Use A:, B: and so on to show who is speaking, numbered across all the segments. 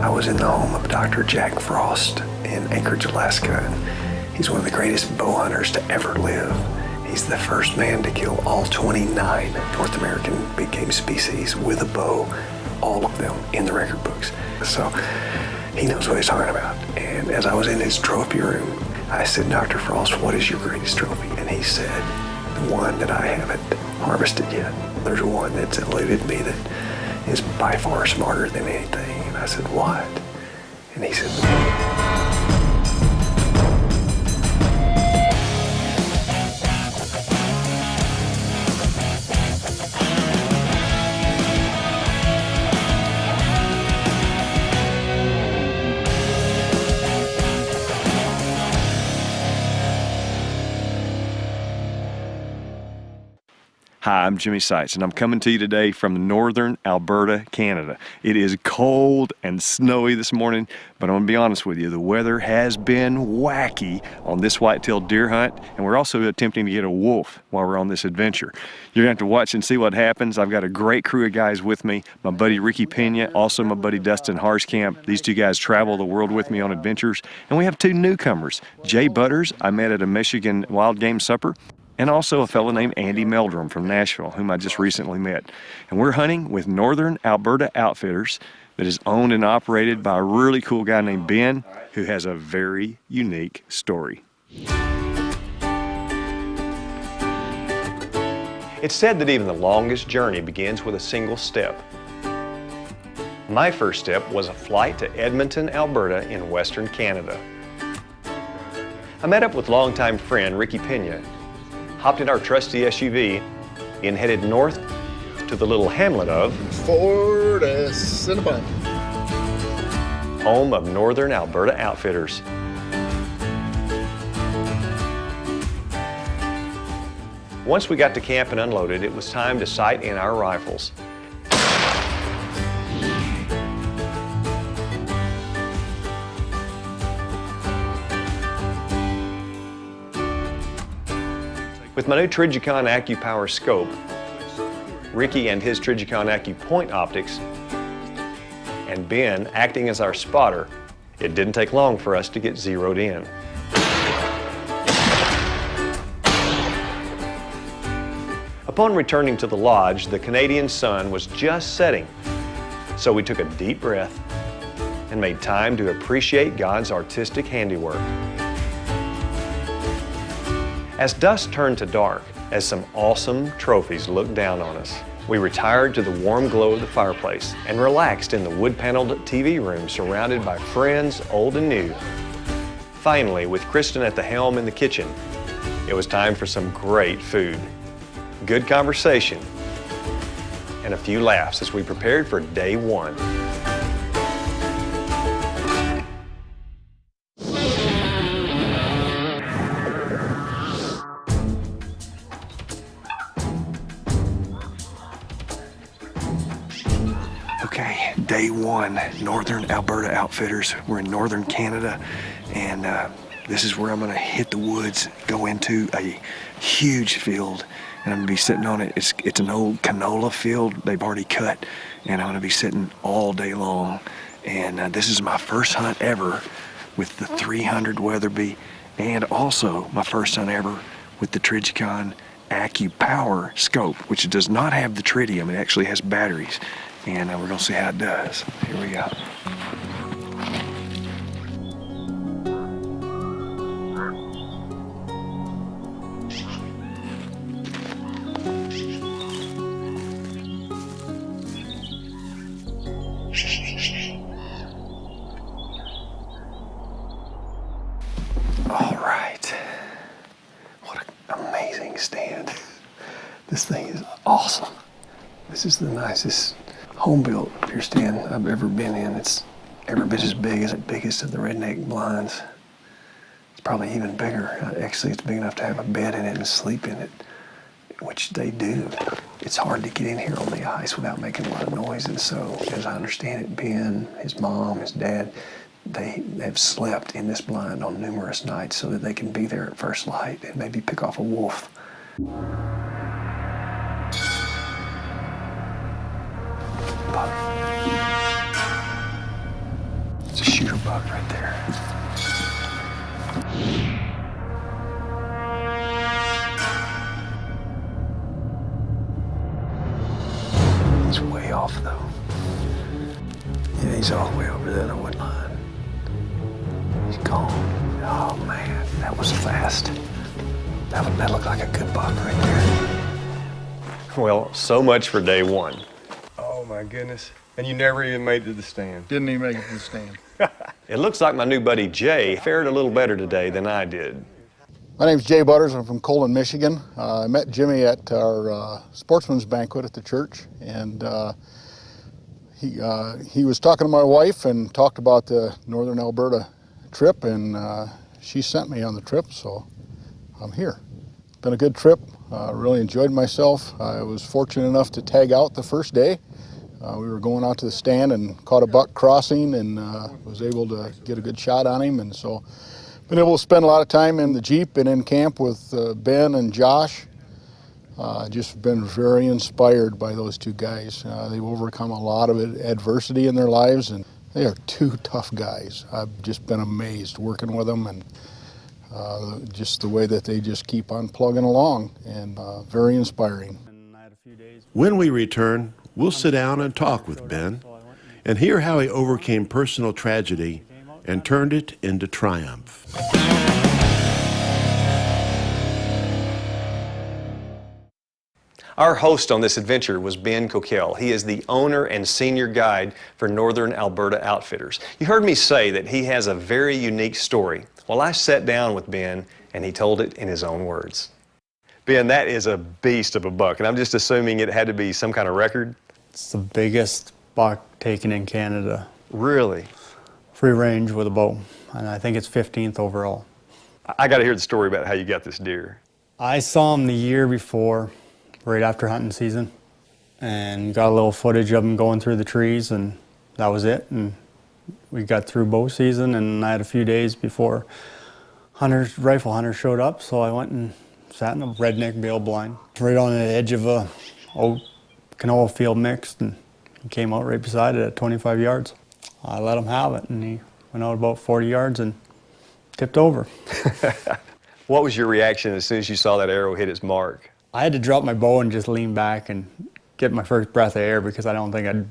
A: I was in the home of Dr. Jack Frost in Anchorage, Alaska. And he's one of the greatest bow hunters to ever live. He's the first man to kill all 29 North American big game species with a bow, all of them in the record books. So he knows what he's talking about. And as I was in his trophy room, I said, Dr. Frost, what is your greatest trophy? And he said, the one that I haven't harvested yet. There's one that's eluded me that is by far smarter than anything. And I said, what? And he said,
B: Hi, I'm Jimmy Seitz, and I'm coming to you today from Northern Alberta, Canada. It is cold and snowy this morning, but I'm gonna be honest with you, the weather has been wacky on this white-tailed deer hunt, and we're also attempting to get a wolf while we're on this adventure. You're gonna have to watch and see what happens. I've got a great crew of guys with me, my buddy Ricky Pena, also my buddy Dustin Harskamp. These two guys travel the world with me on adventures, and we have two newcomers. Jay Butters, I met at a Michigan wild game supper, and also a fellow named Andy Meldrum from Nashville, whom I just recently met. And we're hunting with Northern Alberta Outfitters that is owned and operated by a really cool guy named Ben, who has a very unique story. It's said that even the longest journey begins with a single step. My first step was a flight to Edmonton, Alberta in Western Canada. I met up with longtime friend Ricky Pena, hopped in our trusty SUV, and headed north to the little hamlet of
C: Fort Cinnabon,
B: home of Northern Alberta Outfitters. Once we got to camp and unloaded, it was time to sight in our rifles. With my new Trijicon AccuPower scope, Ricky and his Trijicon AccuPoint optics, and Ben acting as our spotter, it didn't take long for us to get zeroed in. Upon returning to the lodge, the Canadian sun was just setting, so we took a deep breath and made time to appreciate God's artistic handiwork. As dusk turned to dark, as some awesome trophies looked down on us, we retired to the warm glow of the fireplace and relaxed in the wood-paneled TV room surrounded by friends old and new. Finally, with Kristen at the helm in the kitchen, it was time for some great food, good conversation, and a few laughs as we prepared for day one.
A: okay, day one, Northern Alberta Outfitters. We're in Northern Canada, and this is where I'm gonna hit the woods, go into a huge field, and I'm gonna be sitting on it. It's an old canola field they've already cut, and I'm gonna be sitting all day long. And this is my first hunt ever with the 300 Weatherby, and also my first hunt ever with the Trijicon AccuPower scope, which does not have the tritium. It actually has batteries, and we're gonna see how it does. Here we go. All right, what an amazing stand. This thing is awesome. This is the nicest home-built deer stand I've ever been in. It's every bit as big as the biggest of the redneck blinds. It's probably even bigger. Actually, it's big enough to have a bed in it and sleep in it, which they do. It's hard to get in here on the ice without making a lot of noise, and so, as I understand it, Ben, his mom, his dad, They have slept in this blind on numerous nights so that they can be there at first light and maybe pick off a wolf. Buck. It's a shooter buck right there. He's way off though. Yeah, he's all the way over the other wood line. He's gone. Oh man, that was fast. That looked like a good buck right there.
B: Well, so much for day one. Oh my goodness. And you never even made it to the stand.
C: Didn't even make it to the stand.
B: It looks like my new buddy Jay fared a little better today than I did.
C: My name's Jay Butters. I'm from Colon, Michigan. I met Jimmy at our sportsman's banquet at the church, and he was talking to my wife and talked about the Northern Alberta trip, and she sent me on the trip, so I'm here. Been a good trip. Really enjoyed myself. I was fortunate enough to tag out the first day. We were going out to the stand and caught a buck crossing, and was able to get a good shot on him, and so been able to spend a lot of time in the Jeep and in camp with Ben and Josh. Just been very inspired by those two guys. They've overcome a lot of adversity in their lives, and they are two tough guys. I've just been amazed working with them, and just the way that they just keep on plugging along, and very inspiring.
D: When we return, we'll sit down and talk with Ben and hear how he overcame personal tragedy and turned it into triumph.
B: Our host on this adventure was Ben Coquel. He is the owner and senior guide for Northern Alberta Outfitters. You heard me say that he has a very unique story. Well, I sat down with Ben and he told it in his own words. Ben, that is a beast of a buck, and I'm just assuming it had to be some kind of record?
E: It's the biggest buck taken in Canada.
B: Really?
E: Free range with a bow, and I think it's 15th overall.
B: I got to hear the story about how you got this deer.
E: I saw him the year before, right after hunting season, and got a little footage of him going through the trees, and that was it. And we got through bow season, and I had a few days before rifle hunters showed up, so I went and sat in a redneck bale blind, right on the edge of a oat canola field mixed, and he came out right beside it at 25 yards. I let him have it, and he went out about 40 yards and tipped over.
B: What was your reaction as soon as you saw that arrow hit its mark?
E: I had to drop my bow and just lean back and get my first breath of air because I don't think I'd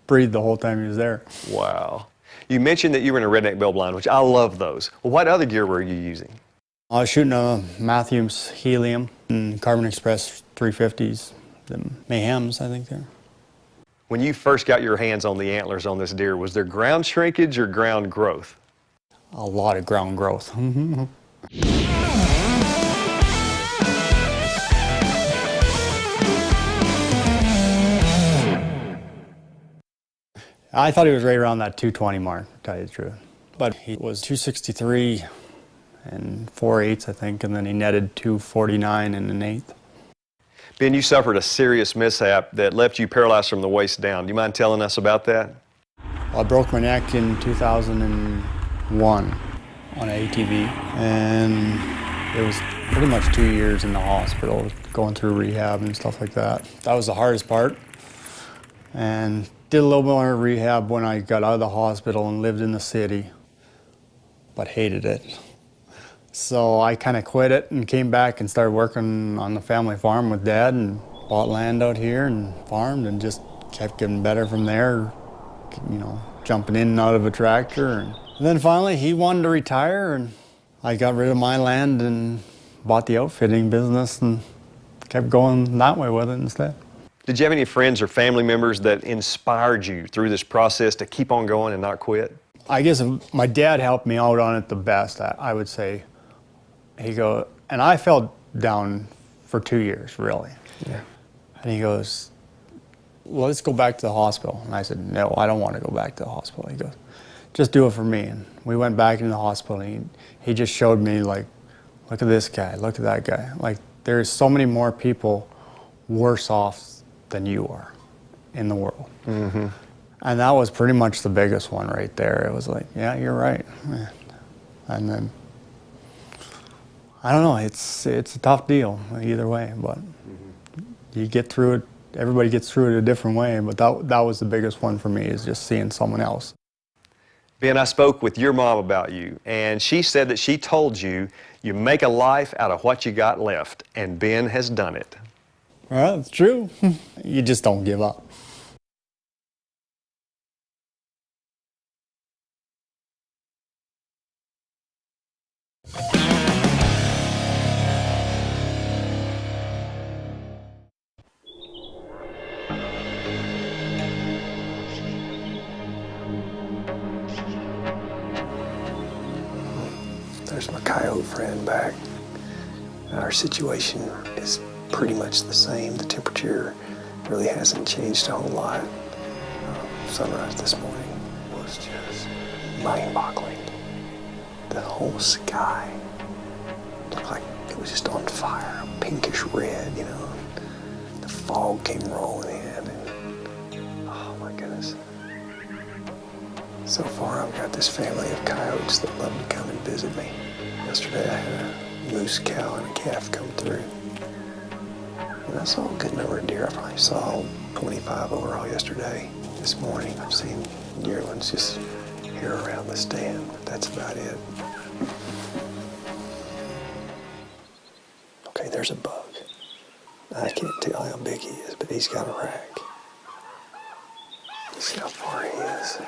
E: breathed the whole time he was there.
B: Wow. You mentioned that you were in a redneck bale blind, which I love those. Well, what other gear were you using?
E: I was shooting a Matthews Helium and Carbon Express 350s, the Mayhems, I think they're.
B: When you first got your hands on the antlers on this deer, was there ground shrinkage or ground growth?
E: A lot of ground growth. I thought he was right around that 220 mark, to tell you the truth. But he was 263 and 4/8, I think, and then he netted 249 and an eighth.
B: Ben, you suffered a serious mishap that left you paralyzed from the waist down. Do you mind telling us about that?
E: Well, I broke my neck in 2001 on an ATV, and it was pretty much 2 years in the hospital, going through rehab and stuff like that. That was the hardest part, and did a little more rehab when I got out of the hospital and lived in the city, but hated it. So I kind of quit it and came back and started working on the family farm with Dad and bought land out here and farmed and just kept getting better from there, you know, jumping in and out of a tractor. And then finally he wanted to retire, and I got rid of my land and bought the outfitting business and kept going that way with it instead.
B: Did you have any friends or family members that inspired you through this process to keep on going and not quit?
E: I guess my dad helped me out on it the best, I would say. And I fell down for 2 years, really.
B: Yeah.
E: And he goes, well, let's go back to the hospital. And I said, no, I don't want to go back to the hospital. He goes, just do it for me. And we went back into the hospital, and he just showed me, like, look at this guy, look at that guy. Like, there's so many more people worse off than you are in the world. Mm-hmm. And that was pretty much the biggest one right there. It was like, yeah, you're right. And then, I don't know, it's a tough deal either way, but you get through it, everybody gets through it a different way, but that was the biggest one for me, is just seeing someone else.
B: Ben, I spoke with your mom about you, and she said that she told you you make a life out of what you got left, and Ben has done it.
E: Well, it's true. You just don't give up.
A: There's my coyote friend back. Our situation is pretty much the same. The temperature really hasn't changed a whole lot. Sunrise this morning was just mind-boggling. The whole sky looked like it was just on fire, a pinkish red, you know. The fog came rolling in, and oh my goodness. So far, I've got this family of coyotes that love to come and visit me. Yesterday, I had a moose cow and a calf come through. And I saw a good number of deer. I probably saw 25 overall yesterday. This morning, I've seen yearlings just here around the stand, but that's about it. Okay, there's a buck. I can't tell how big he is, but he's got a rack. Let's see how far he is.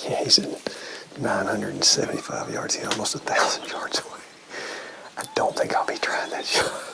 A: Yeah, he's at 975 yards. He's almost 1,000 yards away. I don't think I'll be trying that shot.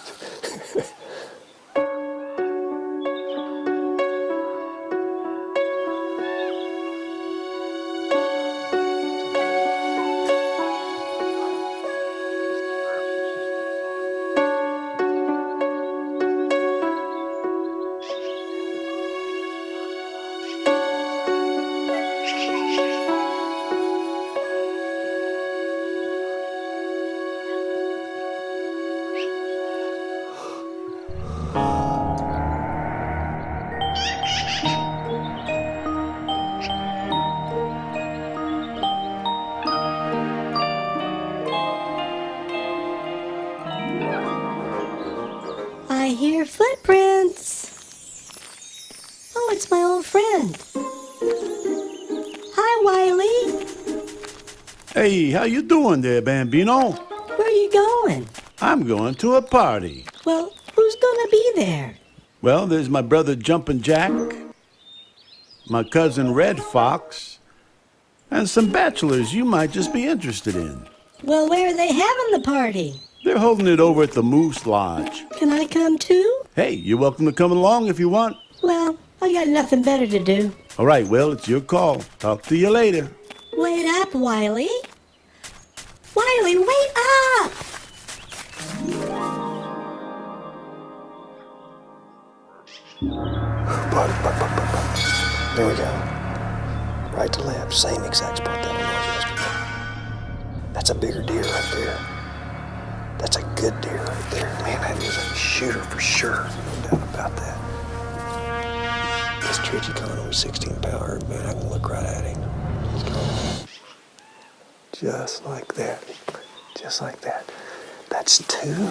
F: I hear footprints. Oh, it's my old friend. Hi, Wiley.
G: Hey, how you doing there, Bambino?
F: Where are you going?
G: I'm going to a party.
F: Well, who's gonna be there?
G: Well, there's my brother Jumpin' Jack, my cousin Red Fox, and some bachelors you might just be interested in.
F: Well, where are they having the party?
G: They're holding it over at the Moose Lodge.
F: Can I come too?
G: Hey, you're welcome to come along if you want.
F: Well, I got nothing better to do.
G: All right, well, it's your call. Talk to you later.
F: Wait up, Wiley. Wiley, wait up!
A: Buck. There we go. Right to left, same exact spot that one was yesterday. That's a bigger deer right there. That's a good deer right there. Man, that is a shooter for sure. No doubt about that. This Trichicon on 16 power, man, I can look right at him. He's going just like that. Just like that. That's 2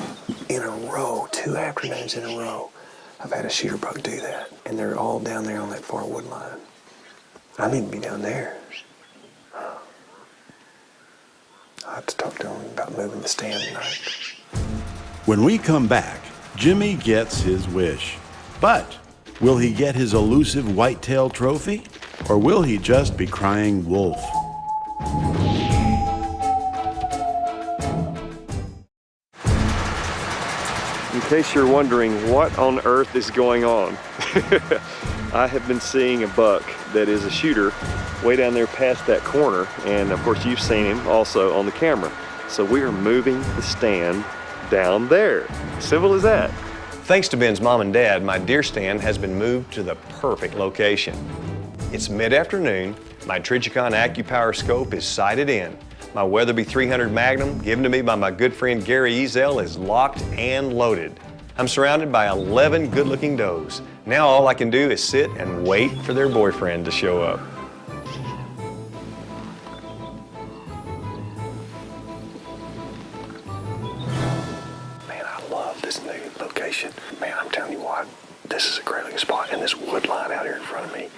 A: in a row, 2 afternoons in a row. I've had a shooter buck do that, and they're all down there on that far wood line. I need to be down there. I'll have to talk to him about moving the stand tonight.
D: When we come back, Jimmy gets his wish. But will he get his elusive whitetail trophy? Or will he just be crying wolf?
B: In case you're wondering what on earth is going on, I have been seeing a buck that is a shooter way down there past that corner, and of course you've seen him also on the camera. So we are moving the stand down there. Simple as that.
H: Thanks to Ben's mom and dad, my deer stand has been moved to the perfect location. It's mid-afternoon, my Trichicon AccuPower scope is sighted in. My Weatherby 300 Magnum, given to me by my good friend Gary Ezel, is locked and loaded. I'm surrounded by 11 good-looking does. Now all I can do is sit and wait for their boyfriend to show up.
A: Man, I love this new location. Man, I'm telling you what, this is a great looking spot, and this wood line out here in front of me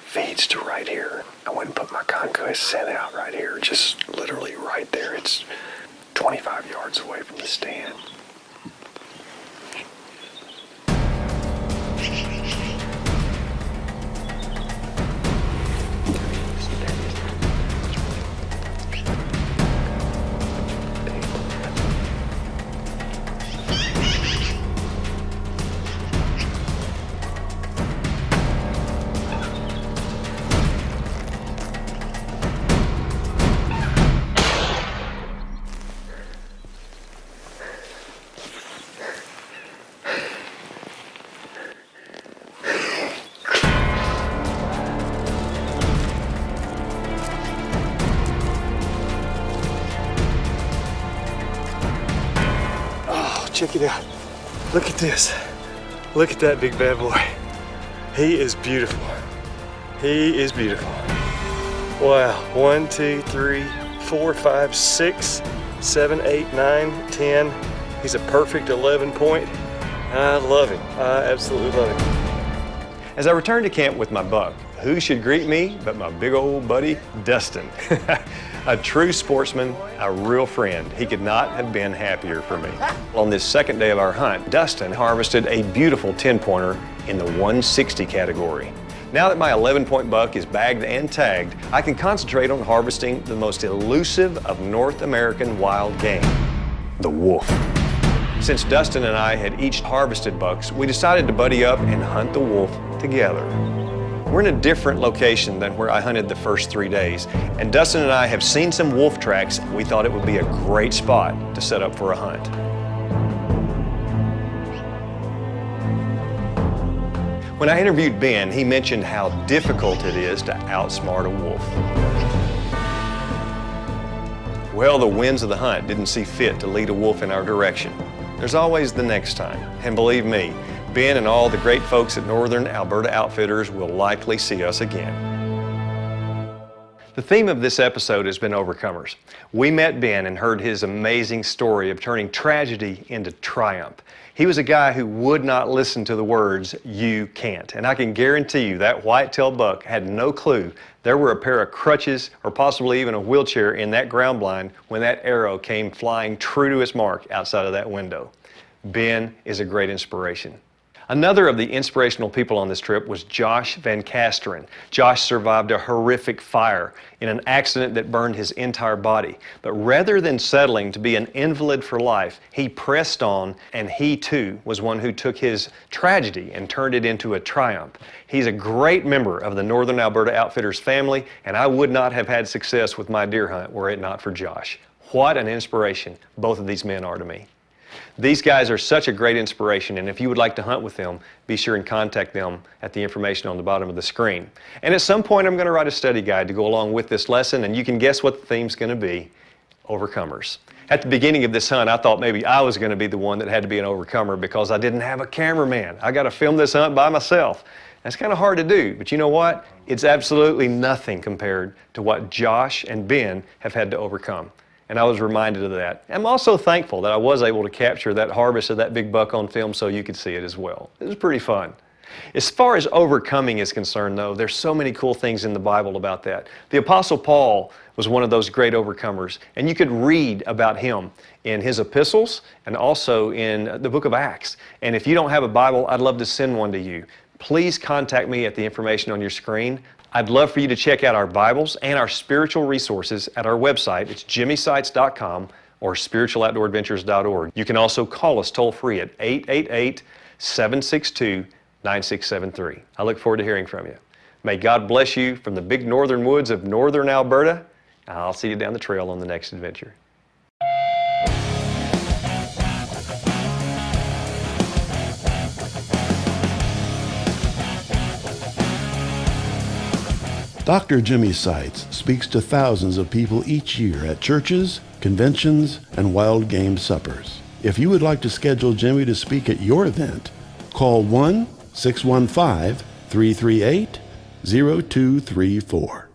A: feeds to right here. I went and put my conquest set out right here, just literally right there. It's 25 yards away from the stand.
B: Check it out. Look at this. Look at that big bad boy. He is beautiful. He is beautiful. Wow. 1, 2, 3, 4, 5, 6, 7, 8, 9, 10. He's a perfect 11 point. I love him. I absolutely love him.
H: As I return to camp with my buck, who should greet me but my big old buddy, Dustin. A true sportsman, a real friend. He could not have been happier for me. On this second day of our hunt, Dustin harvested a beautiful 10-pointer in the 160 category. Now that my 11-point buck is bagged and tagged, I can concentrate on harvesting the most elusive of North American wild game, the wolf. Since Dustin and I had each harvested bucks, we decided to buddy up and hunt the wolf together. We're in a different location than where I hunted the first 3 days, and Dustin and I have seen some wolf tracks. We thought it would be a great spot to set up for a hunt. When I interviewed Ben, he mentioned how difficult it is to outsmart a wolf. Well, the winds of the hunt didn't see fit to lead a wolf in our direction. There's always the next time, and believe me, Ben and all the great folks at Northern Alberta Outfitters will likely see us again. The theme of this episode has been overcomers. We met Ben and heard his amazing story of turning tragedy into triumph. He was a guy who would not listen to the words, "you can't." And I can guarantee you that whitetail buck had no clue there were a pair of crutches or possibly even a wheelchair in that ground blind when that arrow came flying true to its mark outside of that window. Ben is a great inspiration. Another of the inspirational people on this trip was Josh Van Kasteren. Josh survived a horrific fire in an accident that burned his entire body. But rather than settling to be an invalid for life, he pressed on, and he too was one who took his tragedy and turned it into a triumph. He's a great member of the Northern Alberta Outfitters family, and I would not have had success with my deer hunt were it not for Josh. What an inspiration both of these men are to me. These guys are such a great inspiration, and if you would like to hunt with them, be sure and contact them at the information on the bottom of the screen. And at some point, I'm going to write a study guide to go along with this lesson, and you can guess what the theme's going to be: overcomers. At the beginning of this hunt, I thought maybe I was going to be the one that had to be an overcomer because I didn't have a cameraman. I got to film this hunt by myself. That's kind of hard to do, but you know what? It's absolutely nothing compared to what Josh and Ben have had to overcome. And I was reminded of that. I'm also thankful that I was able to capture that harvest of that big buck on film so you could see it as well. It was pretty fun. As far as overcoming is concerned, though, there's so many cool things in the Bible about that. The Apostle Paul was one of those great overcomers, and you could read about him in his epistles and also in the book of Acts. And if you don't have a Bible, I'd love to send one to you. Please contact me at the information on your screen. I'd love for you to check out our Bibles and our spiritual resources at our website. It's jimmysites.com or spiritualoutdooradventures.org. You can also call us toll-free at 888-762-9673. I look forward to hearing from you. May God bless you from the big northern woods of Northern Alberta. I'll see you down the trail on the next adventure.
D: Dr. Jimmy Sites speaks to thousands of people each year at churches, conventions, and wild game suppers. If you would like to schedule Jimmy to speak at your event, call 1-615-338-0234.